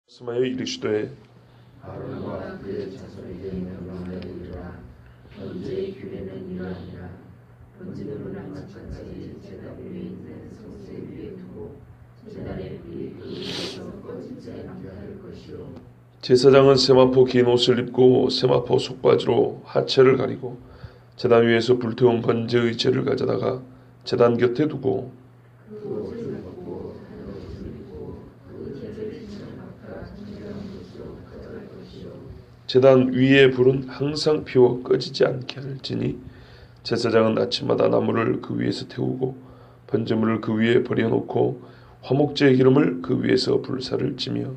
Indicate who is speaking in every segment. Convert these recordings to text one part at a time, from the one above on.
Speaker 1: 말씀하여 이르시되
Speaker 2: 아론과 그의 자손에게 명령하리라. 번제의 규례는 이러하니라. 번제물은 아침까지 제단 위에 있는 석쇠 위에 두고 제단의 불이 그 위에서 꺼지지 않게 할 것이요.
Speaker 1: 제사장은 세마포 긴 옷을 입고 세마포 속바지로 하체를 가리고 제단 위에서 불태운 번제의 재를 가져다가 제단 곁에 두고
Speaker 2: 그 옷을 벗고 한 옷을 입고 그 재를 각각 중요한 곳으로 가져갈 것이요.
Speaker 1: 제단 위의 불은 항상 피워 꺼지지 않게 할지니 제사장은 아침마다 나무를 그 위에서 태우고 번제물을 그 위에 버려놓고 화목제의 기름을 그 위에서 불사를 찌며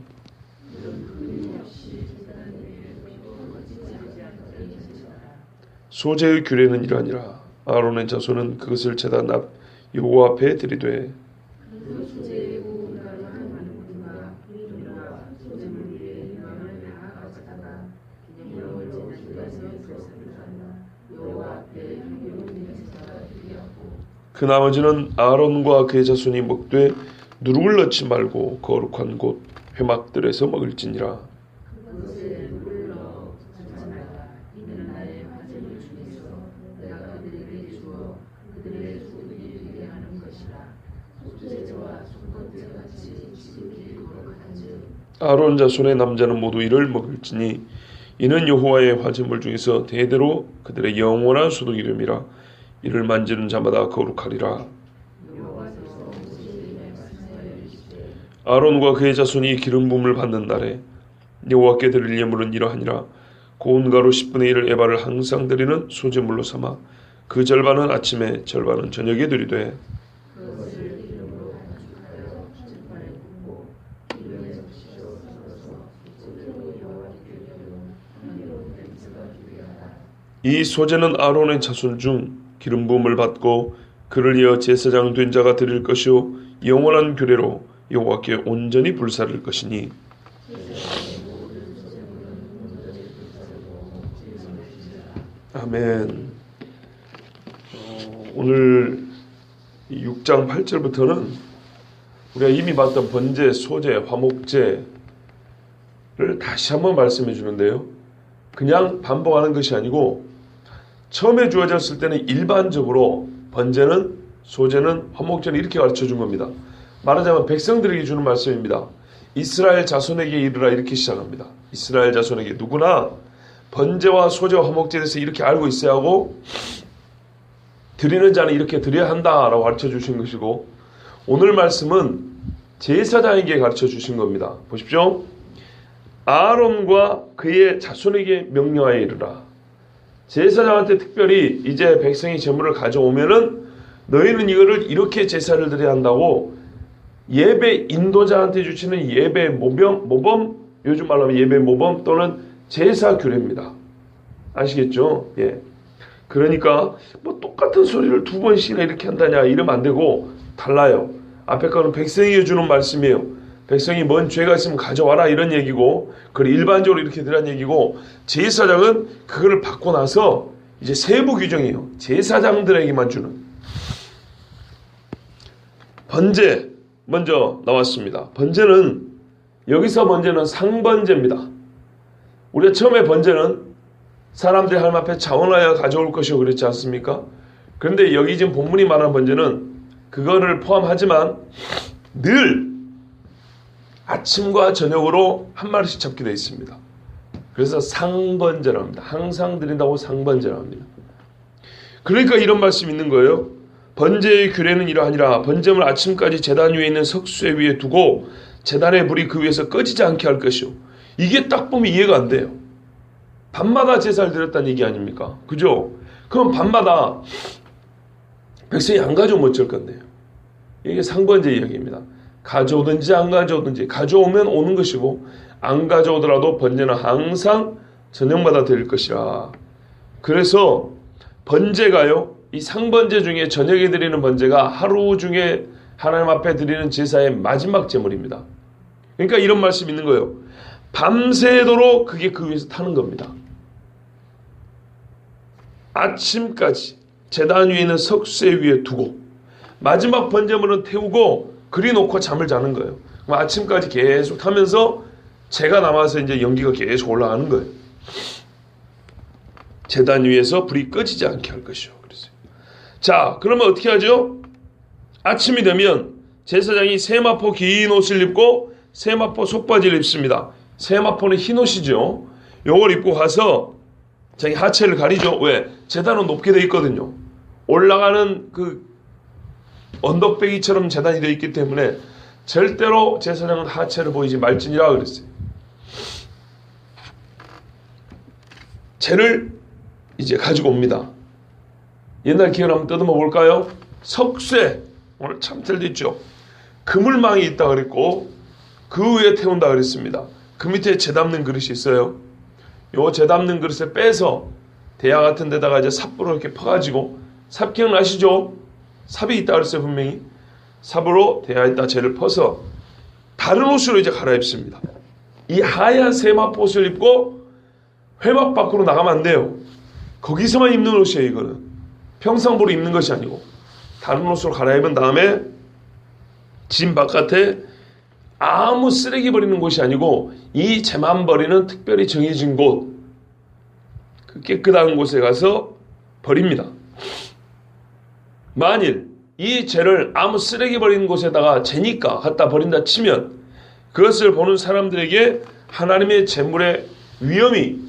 Speaker 1: 소제의 규례는 이러하니라. 아론의 자손은 그것을 제단 앞 여호와 앞에 드리되
Speaker 2: 그 소제의 우운가로 한 만큼과 불과 소제물 위에 영을 다 가져다가 기념으로 제단에서 불사를 한다. 여호와 앞에 향기로운 제사가 드리었고
Speaker 1: 그 나머지는 아론과 그의 자손이 먹되 누룩을 넣지 말고 거룩한 곳 회막들에서 먹을지니라.
Speaker 2: 그것에 물을 넣어 주지 말라. 이는 나의 화제물 중에서 내가 그들에게 주어 그들의 소득이 되게 하는 것이라. 속죄제와 속건제 같이 지극히 거룩한즉
Speaker 1: 아론 자손의 남자는 모두 이를 먹을지니 이는 여호와의 화제물 중에서 대대로 그들의 영원한 소득 이름이라. 이를 만지는 자마다 거룩하리라.
Speaker 2: 여호와께서 모세에게 말씀하여 이르시되
Speaker 1: 아론과 그의 자손이 기름 부음을 받는 날에 여호와께 드릴 예물은 이러하니라. 고운 가루 10분의 1을 에바를 항상 드리는 소제물로 삼아 그 절반은 아침에 절반은 저녁에 드리되
Speaker 2: 그것을 기름으로 반죽하여 깃발에 굽고 기름에 적시어 썰어서 소재로 여호와께 드리고 향기로운 냄새가 되게 하라.
Speaker 1: 이 소제는 아론의 자손 중 기름 부음을 받고 그를 이어 제사장 된 자가 드릴 것이요 영원한 규례로 여호와께 온전히 불사를 것이니 아멘. 오늘 6장 8절부터는 우리가 이미 봤던 번제, 소제, 화목제를 다시 한번 말씀해 주는데요. 그냥 반복하는 것이 아니고 처음에 주어졌을 때는 일반적으로 번제는, 소제는, 화목제는 이렇게 가르쳐 준 겁니다. 말하자면 백성들에게 주는 말씀입니다. 이스라엘 자손에게 이르라 이렇게 시작합니다. 이스라엘 자손에게 누구나 번제와 소제와 화목제에 대해서 이렇게 알고 있어야 하고 드리는 자는 이렇게 드려야 한다라고 가르쳐 주신 것이고 오늘 말씀은 제사장에게 가르쳐 주신 겁니다. 보십시오. 아론과 그의 자손에게 명령하여 이르라. 제사장한테 특별히 이제 백성이 제물을 가져오면은 너희는 이거를 이렇게 제사를 드려야 한다고 예배 인도자한테 주시는 예배 모범, 요즘 말로 하면 예배 모범 또는 제사 규례입니다. 아시겠죠? 예. 그러니까 뭐 똑같은 소리를 두 번씩이나 이렇게 한다냐 이러면 안 되고 달라요. 앞에 거는 백성에게 주는 말씀이에요. 백성이 뭔 죄가 있으면 가져와라 이런 얘기고 그걸 일반적으로 이렇게 드란 얘기고 제사장은 그걸 받고 나서 이제 세부 규정이에요. 제사장들에게만 주는 번제 먼저 나왔습니다. 번제는 여기서 번제는 상번제입니다. 우리가 처음에 번제는 사람들이 하나님 앞에 자원하여 가져올 것이요 그랬지 않습니까? 그런데 여기 지금 본문이 말하는 번제는 그거를 포함하지만 늘 아침과 저녁으로 한 마리씩 잡게 되어 있습니다. 그래서 상번제라고 합니다. 항상 드린다고 상번제라고 합니다. 그러니까 이런 말씀이 있는 거예요. 번제의 규례는 이러하니라. 번제물 아침까지 제단 위에 있는 석쇠 위에 두고 제단의 불이 그 위에서 꺼지지 않게 할 것이요. 이게 딱 보면 이해가 안 돼요. 밤마다 제사를 드렸다는 얘기 아닙니까? 그죠? 그럼 밤마다 백성이 안 가져오면 어쩔 건데요. 이게 상번제 이야기입니다. 가져오든지 안 가져오든지 가져오면 오는 것이고 안 가져오더라도 번제는 항상 저녁마다 드릴 것이라. 그래서 번제가요. 이 상번제 중에 저녁에 드리는 번제가 하루 중에 하나님 앞에 드리는 제사의 마지막 제물입니다. 그러니까 이런 말씀이 있는 거예요. 밤새도록 그게 그 위에서 타는 겁니다. 아침까지 제단 위에 있는 석쇠 위에 두고 마지막 번제물은 태우고 그리 놓고 잠을 자는 거예요. 아침까지 계속 타면서 재가 남아서 이제 연기가 계속 올라가는 거예요. 제단 위에서 불이 꺼지지 않게 할 것이요. 그랬어요. 자, 그러면 어떻게 하죠? 아침이 되면 제사장이 세마포 긴 옷을 입고 세마포 속바지를 입습니다. 세마포는 흰 옷이죠. 요걸 입고 가서 자기 하체를 가리죠. 왜? 제단은 높게 되어 있거든요. 올라가는 그 언덕배기처럼 제단이 되어 있기 때문에 절대로 제사장은 하체를 보이지 말지니라 그랬어요. 재를 이제 가지고 옵니다. 옛날 기억 한번 뜨듬어 볼까요? 석쇠, 오늘 참 들리죠. 그물망이 있다 그랬고 그 위에 태운다 그랬습니다. 그 밑에 재 담는 그릇이 있어요. 요 재 담는 그릇에 빼서 대야 같은 데다가 이제 삽으로 이렇게 퍼가지고, 삽 기억나시죠? 삽이 있다 그랬어요. 분명히 삽으로 대야에다 재를 퍼서 다른 옷으로 이제 갈아입습니다. 이 하얀 세마포 옷을 입고 회막 밖으로 나가면 안 돼요. 거기서만 입는 옷이에요. 이거는 평상복으로 입는 것이 아니고 다른 옷으로 갈아입은 다음에 진 바깥에 아무 쓰레기 버리는 곳이 아니고 이 재만 버리는 특별히 정해진 곳, 그 깨끗한 곳에 가서 버립니다. 만일 이 재를 아무 쓰레기 버리는 곳에다가 재니까 갖다 버린다 치면 그것을 보는 사람들에게 하나님의 재물의 위험이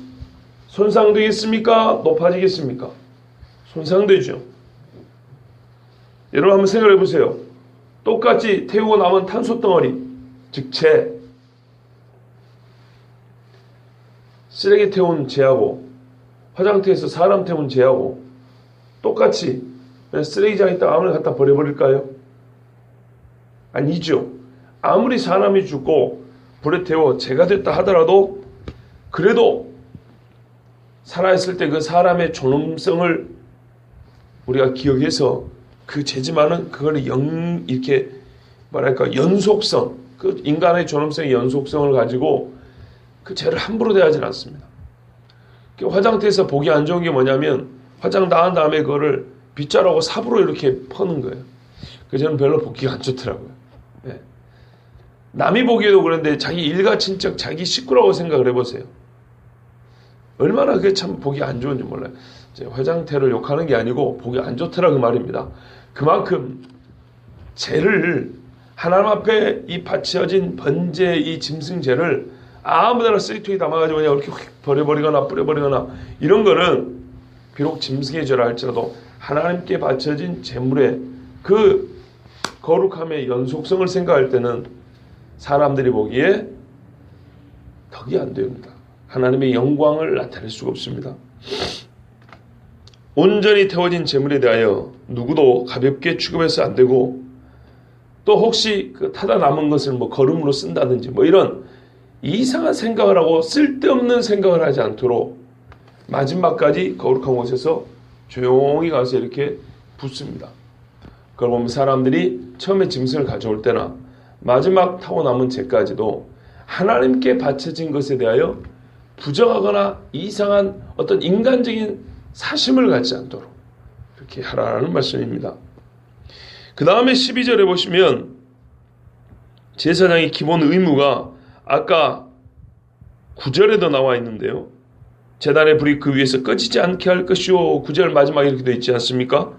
Speaker 1: 손상되겠습니까? 높아지겠습니까? 손상되죠. 여러분 한번 생각해 보세요. 똑같이 태우고 남은 탄소 덩어리, 즉 재, 쓰레기 태운 재하고 화장터에서 사람 태운 재하고 똑같이 쓰레기장에 있다가 아무나 갖다 버려버릴까요? 아니죠. 아무리 사람이 죽고 불에 태워 재가 됐다 하더라도 그래도 살아있을 때 그 사람의 존엄성을 우리가 기억해서 그 재지만은 그걸 이렇게 뭐랄까 연속성, 그 인간의 존엄성의 연속성을 가지고 그 죄를 함부로 대하지는 않습니다. 화장터에서 보기 안 좋은 게 뭐냐면 화장 다 한 다음에 그거를 빗자루하고 삽으로 이렇게 퍼는 거예요. 그래서 저는 별로 보기가 안 좋더라고요. 네. 남이 보기에도 그런데 자기 일가 친척, 자기 식구라고 생각을 해보세요. 얼마나 그게 참 보기 안 좋은지 몰라요. 화장터를 욕하는 게 아니고 보기 안 좋더라 그 말입니다. 그만큼 죄를 하나님 앞에 이 바쳐진 번제 이 짐승죄를 아무데나 쓰레기통에 담아가지고 그냥 이렇게 버려버리거나 뿌려버리거나 이런 거는 비록 짐승의 죄라 할지라도 하나님께 바쳐진 제물의 그 거룩함의 연속성을 생각할 때는 사람들이 보기에 덕이 안 됩니다. 하나님의 영광을 나타낼 수가 없습니다. 온전히 태워진 제물에 대하여 누구도 가볍게 취급해서 안 되고, 또 혹시 그 타다 남은 것을 뭐 거름으로 쓴다든지 뭐 이런 이상한 생각을 하고 쓸데없는 생각을 하지 않도록 마지막까지 거룩한 곳에서 조용히 가서 이렇게 붓습니다. 그걸 보면 사람들이 처음에 짐승을 가져올 때나 마지막 타고 남은 재까지도 하나님께 바쳐진 것에 대하여 부정하거나 이상한 어떤 인간적인 사심을 갖지 않도록 이렇게 하라는 말씀입니다. 그 다음에 12절에 보시면 제사장의 기본 의무가 아까 9절에도 나와 있는데요. 제단의 불이 그 위에서 꺼지지 않게 할 것이요. 9절 마지막에 이렇게 되어 있지 않습니까?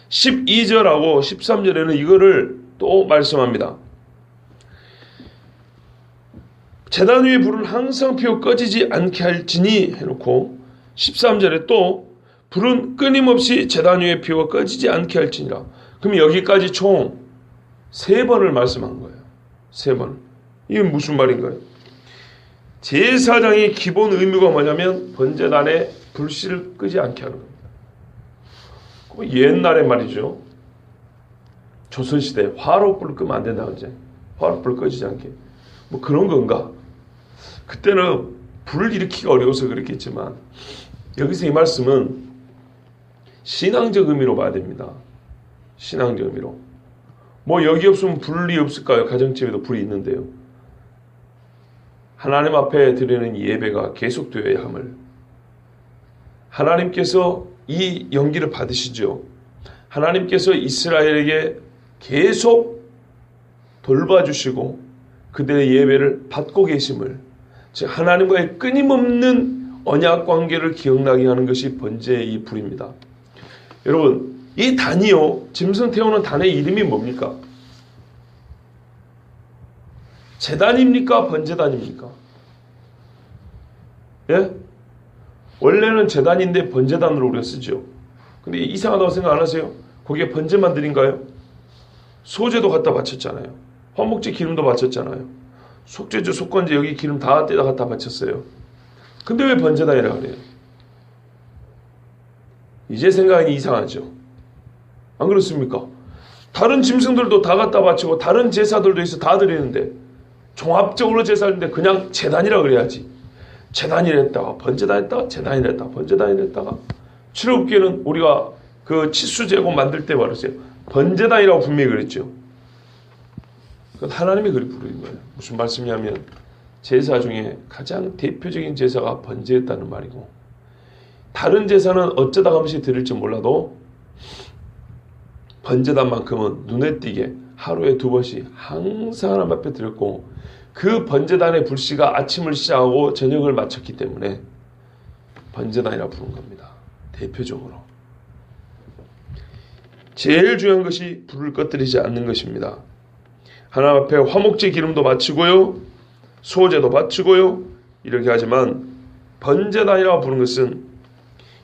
Speaker 1: 12절하고 13절에는 이거를 또 말씀합니다. 제단 위에 불은 항상 피워 꺼지지 않게 할지니 해놓고 13절에 또 불은 끊임없이 제단 위에 피워 꺼지지 않게 할지니라. 그럼 여기까지 총 3번을 말씀한 거예요. 3번. 이게 무슨 말인가요? 제사장의 기본 의무가 뭐냐면 번제단에 불씨를 끄지 않게 하는 겁니다. 옛날에 말이죠. 조선시대 화롯불을 끄면 안 된다 그러지. 화롯불을 꺼지지 않게. 뭐 그런 건가? 그때는 불을 일으키기가 어려워서 그랬겠지만 여기서 이 말씀은 신앙적 의미로 봐야 됩니다. 신앙적 의미로. 뭐 여기 없으면 불이 없을까요? 가정집에도 불이 있는데요. 하나님 앞에 드리는 예배가 계속되어야 함을 하나님께서 이 연기를 받으시죠. 하나님께서 이스라엘에게 계속 돌봐주시고 그들의 예배를 받고 계심을 즉 하나님과의 끊임없는 언약 관계를 기억나게 하는 것이 번제의 이 불입니다. 여러분, 이 단이요, 짐승 태우는 단의 이름이 뭡니까? 제단입니까? 번제단입니까? 예? 원래는 제단인데 번제단으로 우리가 쓰죠. 근데 이상하다고 생각 안 하세요? 거기에 번제만 드린가요? 소제도 갖다 바쳤잖아요. 화목제 기름도 바쳤잖아요. 속죄제, 속건제 여기 기름 다 떼다 갖다 바쳤어요. 근데 왜 번제단이라 그래요? 이제 생각이 이상하죠. 안 그렇습니까? 다른 짐승들도 다 갖다 바치고 다른 제사들도 있어 다 드리는데 종합적으로 제사인데 그냥 제단이라 그래야지. 제단이랬다가 번제단했다가 제단이랬다가 번제단이랬다가 출애굽기에는 우리가 그 치수제곱 만들 때 말했어요. 번제단이라고 분명히 그랬죠. 그건 하나님이 그리 부르는 거예요. 무슨 말씀이냐면 제사 중에 가장 대표적인 제사가 번제였다는 말이고, 다른 제사는 어쩌다 한 번씩 드릴지 몰라도 번제단만큼은 눈에 띄게 하루에 2번씩 항상 하나님 앞에 드렸고, 그 번제단의 불씨가 아침을 시작하고 저녁을 마쳤기 때문에 번제단이라 부른 겁니다. 대표적으로. 제일 중요한 것이 불을 꺼뜨리지 않는 것입니다. 하나님 앞에 화목제 기름도 바치고요, 소제도 바치고요, 이렇게 하지만 번제단이라고 부른 것은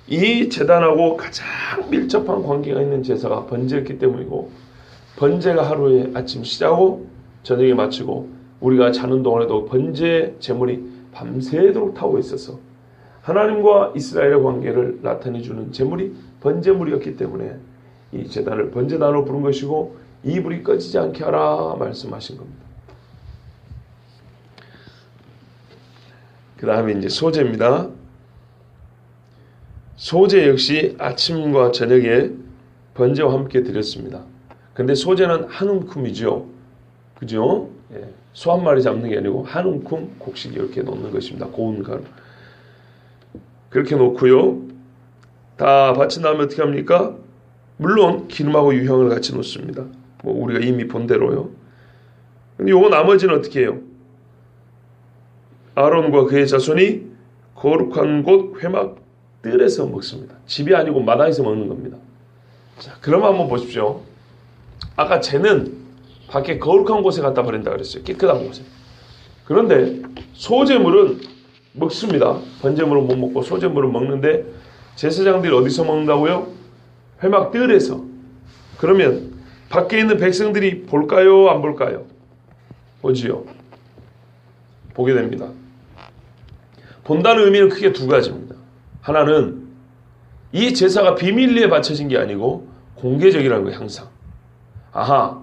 Speaker 1: 이 제단하고 가장 밀접한 관계가 있는 제사가 번제였기 때문이고, 번제가 하루에 아침 시작하고 저녁에 마치고 우리가 자는 동안에도 번제 제물이 밤새도록 타고 있어서 하나님과 이스라엘의 관계를 나타내주는 제물이 번제물이었기 때문에 이 제단을 번제단으로 부른 것이고, 이 불이 꺼지지 않게 하라 말씀하신 겁니다. 그 다음에 이제 소제입니다. 소제 역시 아침과 저녁에 번제와 함께 드렸습니다. 근데 소제는 한 움큼이죠. 그죠? 예. 소 한 마리 잡는 게 아니고 한 움큼 곡식 이렇게 놓는 것입니다. 고운 가루. 그렇게 놓고요. 다 바친 다음에 어떻게 합니까? 물론 기름하고 유향을 같이 놓습니다. 뭐 우리가 이미 본 대로요. 근데 요거 나머지는 어떻게 해요? 아론과 그의 자손이 거룩한 곳 회막 뜰에서 먹습니다. 집이 아니고 마당에서 먹는 겁니다. 자, 그럼 한번 보십시오. 아까 쟤는 밖에 거룩한 곳에 갖다 버린다 그랬어요. 깨끗한 곳에. 그런데 소제물은 먹습니다. 번제물은 못 먹고 소제물은 먹는데 제사장들이 어디서 먹는다고요? 회막 뜰에서. 그러면 밖에 있는 백성들이 볼까요? 안 볼까요? 보지요. 보게 됩니다. 본다는 의미는 크게 2가지입니다. 하나는 이 제사가 비밀리에 바쳐진 게 아니고 공개적이라는 거예요. 항상. 아하,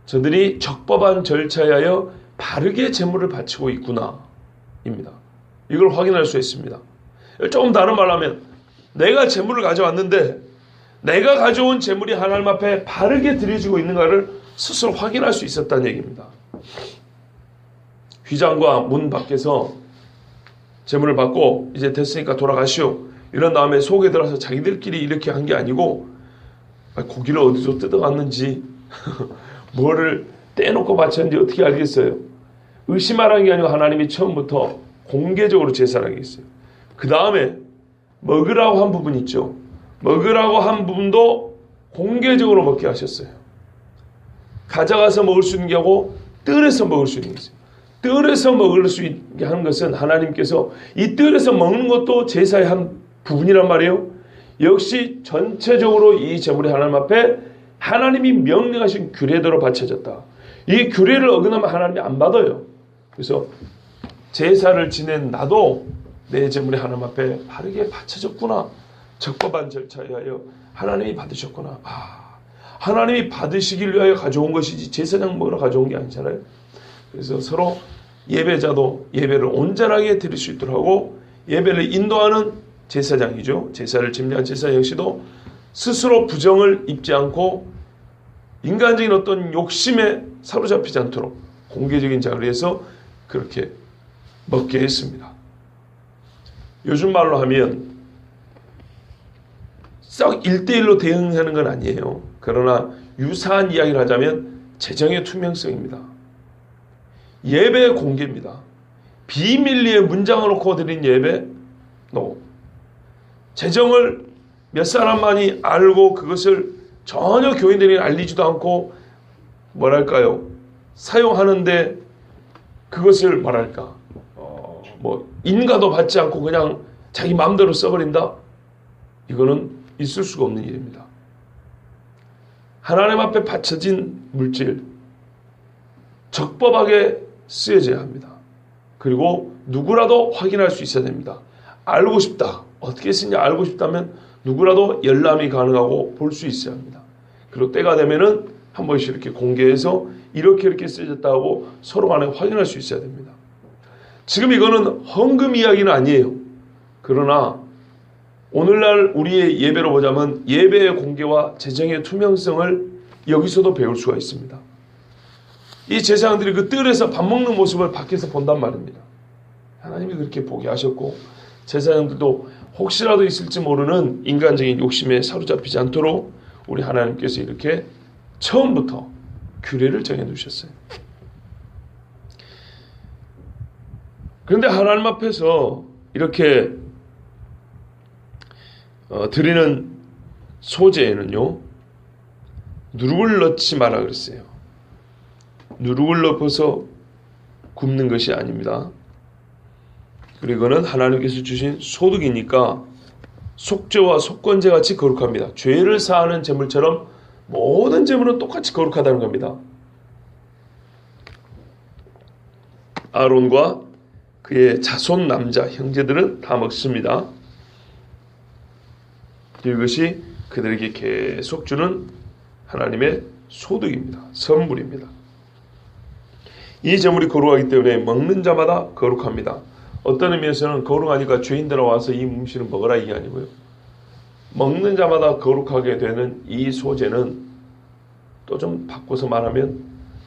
Speaker 1: 저들이 적법한 절차에 하여 바르게 제물을 바치고 있구나 입니다. 이걸 확인할 수 있습니다. 조금 다른 말로 하면 내가 제물을 가져왔는데 내가 가져온 제물이 하나님 앞에 바르게 드려지고 있는가를 스스로 확인할 수 있었다는 얘기입니다. 휘장과 문 밖에서 제물을 받고 이제 됐으니까 돌아가시오, 이런 다음에 속에 들어가서 자기들끼리 이렇게 한 게 아니고 고기를 어디서 뜯어갔는지 뭐를 떼놓고 바쳤는지 어떻게 알겠어요? 의심하라는 게 아니고 하나님이 처음부터 공개적으로 제사를 하게 했어요. 그 다음에 먹으라고 한 부분 있죠. 먹으라고 한 부분도 공개적으로 먹게 하셨어요. 가져가서 먹을 수 있는 게 하고 뜰에서 먹을 수 있는 게 있어요. 뜰에서 먹을 수 있게 하는 것은 하나님께서 이 뜰에서 먹는 것도 제사의 한 부분이란 말이에요. 역시 전체적으로 이 제물이 하나님 앞에 하나님이 명령하신 규례대로 바쳐졌다. 이 규례를 어긋나면 하나님이 안 받아요. 그래서 제사를 지낸 나도 내 제물이 하나님 앞에 바르게 바쳐졌구나. 적법한 절차에 하여 하나님이 받으셨구나. 하나님이 받으시길 위하여 가져온 것이지 제사장 먹으러 가져온 게 아니잖아요. 그래서 서로 예배자도 예배를 온전하게 드릴 수 있도록 하고, 예배를 인도하는 제사장이죠. 제사를 집례한 제사장 역시도 스스로 부정을 입지 않고 인간적인 어떤 욕심에 사로잡히지 않도록 공개적인 자리에서 그렇게 먹게 했습니다. 요즘 말로 하면 썩 1대1로 대응하는 건 아니에요. 그러나 유사한 이야기를 하자면 재정의 투명성입니다. 예배의 공개입니다. 비밀리에 문장을 놓고 드린 예배, 노. 재정을 몇 사람만이 알고 그것을 전혀 교인들이 알리지도 않고 뭐랄까요? 사용하는데 그것을 뭐랄까? 인가도 받지 않고 그냥 자기 마음대로 써버린다? 이거는 있을 수가 없는 일입니다. 하나님 앞에 바쳐진 물질, 적법하게 쓰여져야 합니다. 그리고 누구라도 확인할 수 있어야 됩니다. 알고 싶다. 어떻게 쓰냐 알고 싶다면 누구라도 열람이 가능하고 볼 수 있어야 합니다. 그리고 때가 되면은 한 번씩 이렇게 공개해서 이렇게 쓰여졌다 하고 서로 간에 확인할 수 있어야 됩니다. 지금 이거는 헌금 이야기는 아니에요. 그러나 오늘날 우리의 예배로 보자면 예배의 공개와 재정의 투명성을 여기서도 배울 수가 있습니다. 이 제사장들이 그 뜰에서 밥 먹는 모습을 밖에서 본단 말입니다. 하나님이 그렇게 보게 하셨고 제사장들도 혹시라도 있을지 모르는 인간적인 욕심에 사로잡히지 않도록 우리 하나님께서 이렇게 처음부터 규례를 정해두셨어요. 그런데 하나님 앞에서 이렇게 드리는 소재에는요, 누룩을 넣지 마라 그랬어요. 누룩을 넣어서 굽는 것이 아닙니다. 그리고 이거는 하나님께서 주신 소득이니까 속죄와 속건제 같이 거룩합니다. 죄를 사하는 제물처럼 모든 제물은 똑같이 거룩하다는 겁니다. 아론과 그의 자손 남자 형제들은 다 먹습니다. 이것이 그들에게 계속 주는 하나님의 소득입니다. 선물입니다. 이 제물이 거룩하기 때문에 먹는 자마다 거룩합니다. 어떤 의미에서는 거룩하니까 죄인들아 와서 이 음식을 먹어라 이게 아니고요. 먹는 자마다 거룩하게 되는 이 소재는 또 좀 바꿔서 말하면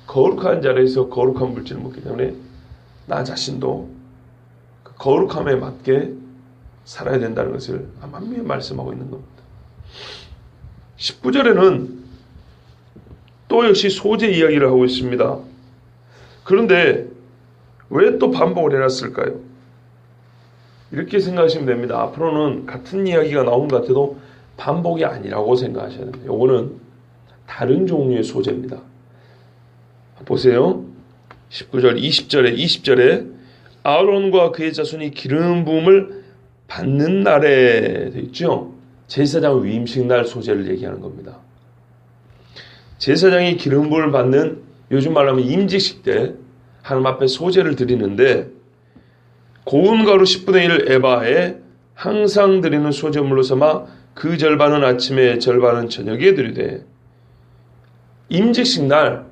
Speaker 1: 거룩한 자리에서 거룩한 물질을 먹기 때문에 나 자신도 그 거룩함에 맞게 살아야 된다는 것을 만미에 말씀하고 있는 겁니다. 19절에는 또 역시 소재 이야기를 하고 있습니다. 그런데 왜 또 반복을 해놨을까요? 이렇게 생각하시면 됩니다. 앞으로는 같은 이야기가 나온 것 같아도 반복이 아니라고 생각하셔야 됩니다. 이거는 다른 종류의 소재입니다. 보세요. 19절, 20절에 아론과 그의 자손이 기름 부음을 받는 날에 되어 있죠. 제사장 위임식 날 소재를 얘기하는 겁니다. 제사장이 기름 부음을 받는 요즘 말하면 임직식 때 하나님 앞에 소재를 드리는데 고운 가루 10분의 1 에바에 항상 드리는 소재물로 삼아 그 절반은 아침에 절반은 저녁에 드리되 임직식 날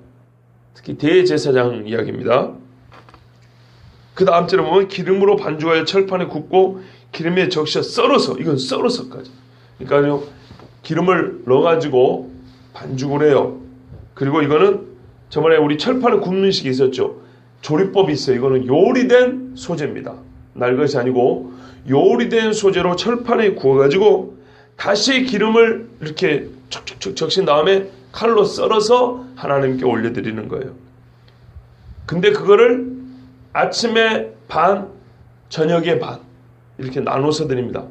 Speaker 1: 특히 대제사장 이야기입니다. 그 다음 절에 보면 기름으로 반죽하여 철판에 굽고 기름에 적셔 썰어서 이건 썰어서까지 그러니까요 기름을 넣어가지고 반죽을 해요. 그리고 이거는 저번에 우리 철판에 굽는 식이 있었죠. 조리법이 있어요. 이거는 요리된 소재입니다. 날 것이 아니고 요리된 소재로 철판에 구워가지고 다시 기름을 이렇게 촉촉촉 적신 다음에 칼로 썰어서 하나님께 올려드리는 거예요. 근데 그거를 아침에 반, 저녁에 반 이렇게 나눠서 드립니다.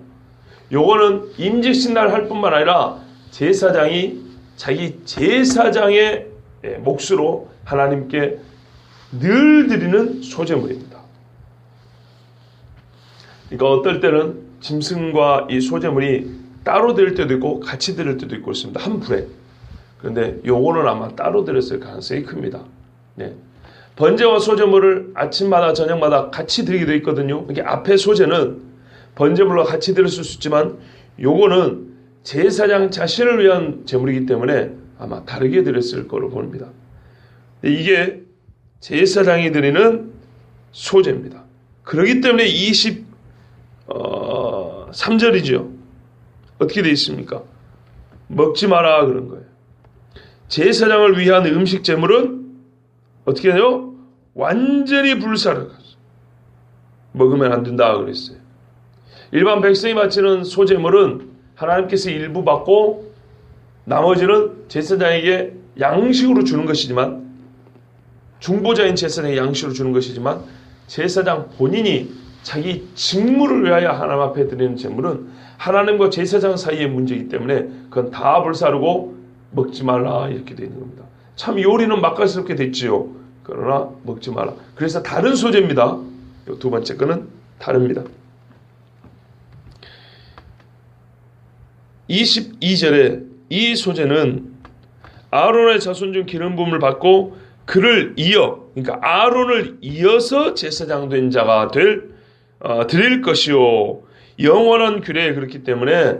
Speaker 1: 요거는 임직신날 할 뿐만 아니라 제사장이 자기 제사장의 몫으로 하나님께 늘 드리는 소재물입니다. 그러니까 어떨 때는 짐승과 이 소재물이 따로 드릴 때도 있고 같이 드릴 때도 있고 있습니다. 한 불에. 그런데 요거는 아마 따로 드렸을 가능성이 큽니다. 네. 번제와 소재물을 아침마다 저녁마다 같이 드리기도 있거든요. 이게 앞에 소재는 번제물과 같이 드렸을 수 있지만 요거는 제사장 자신을 위한 제물이기 때문에 아마 다르게 드렸을 거로 봅니다. 이게 제사장이 드리는 소재입니다. 그렇기 때문에 23절이죠. 어떻게 되어 있습니까? 먹지 마라 그런 거예요. 제사장을 위한 음식 제물은 어떻게 해요? 완전히 불사를 먹으면 안 된다 그랬어요. 일반 백성이 바치는 소제물은 하나님께서 일부 받고 나머지는 제사장에게 양식으로 주는 것이지만 중보자인 제사장에게 양식으로 주는 것이지만 제사장 본인이 자기 직무를 위하여 하나님 앞에 드리는 제물은 하나님과 제사장 사이의 문제이기 때문에 그건 다 불사르고 먹지 말라 이렇게 되어 있는 겁니다. 참 요리는 맛깔스럽게 됐지요. 그러나 먹지 마라. 그래서 다른 소재입니다. 두 번째 거는 다릅니다. 22절에 이 소재는 아론의 자손 중 기름 부음을 받고 그를 이어, 그러니까 아론을 이어서 제사장 된 자가 드릴 것이요 영원한 규례에 그렇기 때문에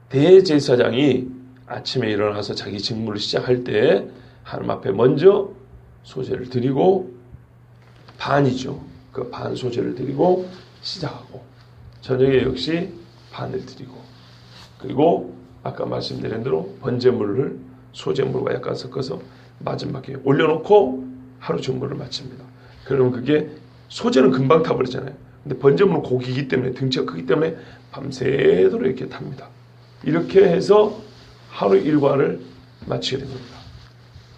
Speaker 1: 대제사장이 아침에 일어나서 자기 직무를 시작할 때 하나님 앞에 먼저 소제를 드리고 반이죠. 그 반 소제를 드리고 시작하고 저녁에 역시 반을 드리고 그리고 아까 말씀드린 대로 번제물을 소제물과 약간 섞어서 마지막에 올려놓고 하루 정물을 마칩니다. 그러면 그게 소제는 금방 타버리잖아요. 근데 번제물은 고기이기 때문에 등치가 크기 때문에 밤새도록 이렇게 탑니다. 이렇게 해서 하루 일과를 마치게 된 겁니다.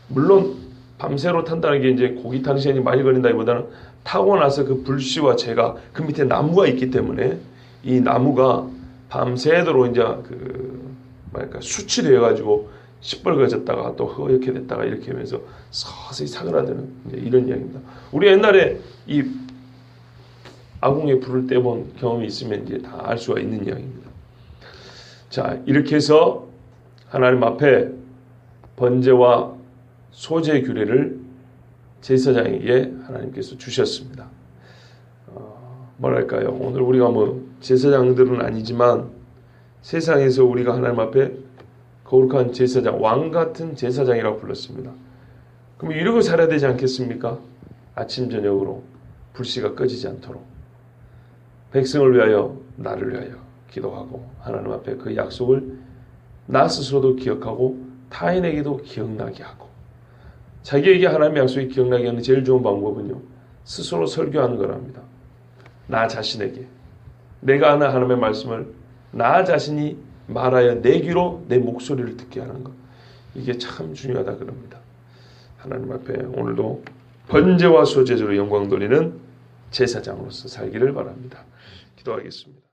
Speaker 1: 물론 밤새로 탄다는 게 이제 고기 타는 시간이 많이 걸린다기보다는 타고 나서 그 불씨와 재가 그 밑에 나무가 있기 때문에 이 나무가 밤새도록 이제 수치되어 가지고 시뻘거졌다가 또 허옇게 됐다가 이렇게 하면서 서서히 사그라드는 이런 이야기입니다. 우리 옛날에 이 아궁이에 불을 떼본 경험이 있으면 이제 다 알 수가 있는 이야기입니다. 자, 이렇게 해서 하나님 앞에 번제와 소제 규례를 제사장에게 하나님께서 주셨습니다. 뭐랄까요? 오늘 우리가 제사장들은 아니지만 세상에서 우리가 하나님 앞에 거룩한 제사장, 왕 같은 제사장이라고 불렀습니다. 그럼 이러고 살아야 되지 않겠습니까? 아침 저녁으로 불씨가 꺼지지 않도록 백성을 위하여 나를 위하여 기도하고 하나님 앞에 그 약속을 나 스스로도 기억하고 타인에게도 기억나게 하고 자기에게 하나님의 약속이 기억나게 하는 제일 좋은 방법은요. 스스로 설교하는 거랍니다. 나 자신에게 내가 아는 하나님의 말씀을 나 자신이 말하여 내 귀로 내 목소리를 듣게 하는 것. 이게 참 중요하다 그럽니다. 하나님 앞에 오늘도 번제와 소제로 영광 돌리는 제사장으로서 살기를 바랍니다. 기도하겠습니다.